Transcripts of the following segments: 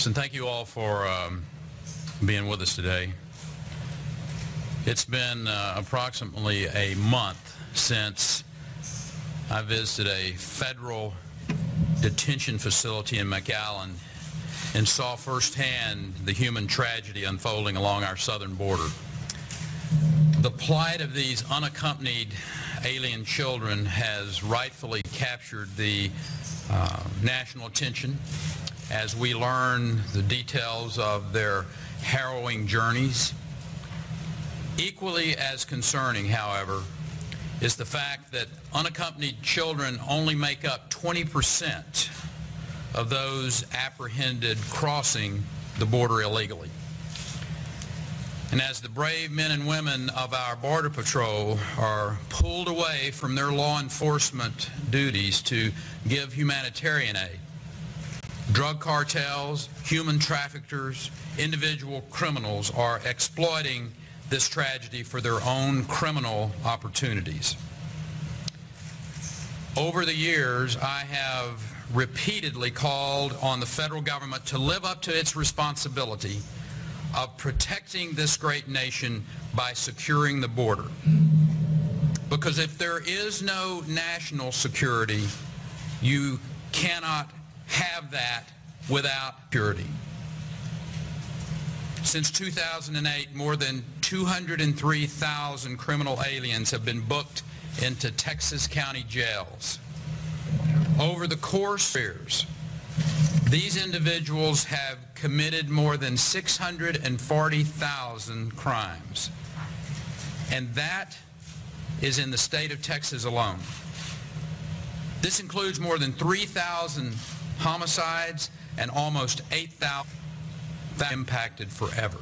And thank you all for being with us today. It's been approximately a month since I visited a federal detention facility in McAllen and saw firsthand the human tragedy unfolding along our southern border. The plight of these unaccompanied alien children has rightfully captured the national attention as we learn the details of their harrowing journeys. Equally as concerning, however, is the fact that unaccompanied children only make up 20% of those apprehended crossing the border illegally. And as the brave men and women of our Border Patrol are pulled away from their law enforcement duties to give humanitarian aid, drug cartels, human traffickers, individual criminals are exploiting this tragedy for their own criminal opportunities. Over the years, I have repeatedly called on the federal government to live up to its responsibility of protecting this great nation by securing the border. Because if there is no national security, you cannot have that without security. Since 2008, more than 203,000 criminal aliens have been booked into Texas county jails. Over the course of years, these individuals have committed more than 640,000 crimes. And that is in the state of Texas alone. This includes more than 3,000 homicides and almost 8,000 impacted forever.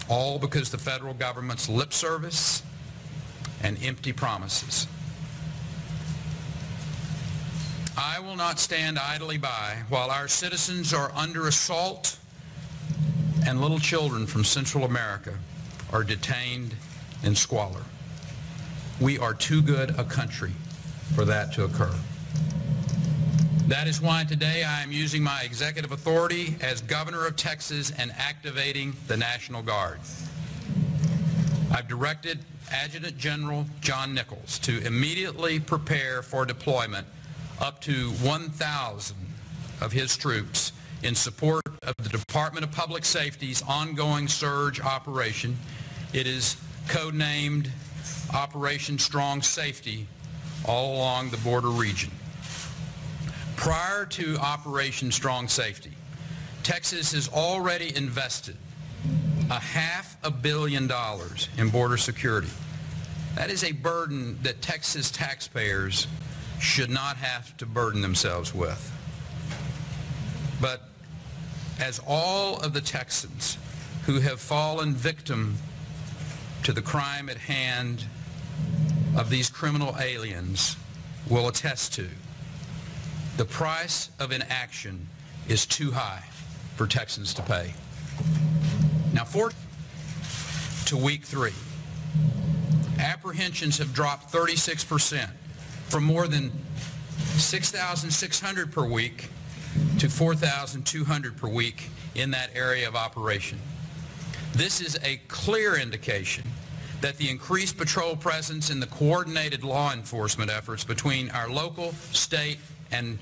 All because the federal government's lip service and empty promises. I will not stand idly by while our citizens are under assault and little children from Central America are detained in squalor. We are too good a country for that to occur. That is why today I am using my executive authority as governor of Texas and activating the National Guard. I've directed Adjutant General John Nichols to immediately prepare for deployment up to 1,000 of his troops in support of the Department of Public Safety's ongoing surge operation. It is codenamed Operation Strong Safety all along the border region. Prior to Operation Strong Safety, Texas has already invested $500 million in border security. That is a burden that Texas taxpayers should not have to burden themselves with. But as all of the Texans who have fallen victim to the crime at hand of these criminal aliens will attest to, the price of inaction is too high for Texans to pay. Now, to week 3, apprehensions have dropped 36%. From more than 6,600 per week to 4,200 per week in that area of operation. This is a clear indication that the increased patrol presence and the coordinated law enforcement efforts between our local, state, and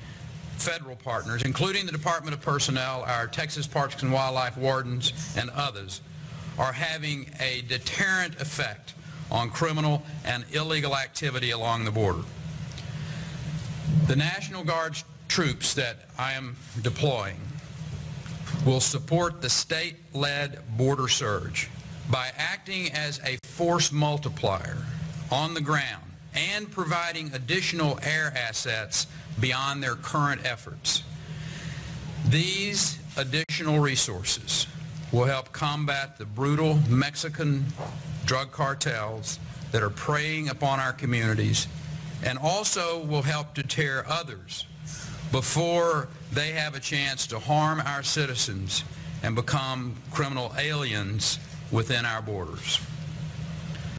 federal partners, including the Department of Personnel, our Texas Parks and Wildlife wardens, and others, are having a deterrent effect on criminal and illegal activity along the border. The National Guard troops that I am deploying will support the state-led border surge by acting as a force multiplier on the ground and providing additional air assets beyond their current efforts. These additional resources will help combat the brutal Mexican drug cartels that are preying upon our communities, and also will help deter others before they have a chance to harm our citizens and become criminal aliens within our borders.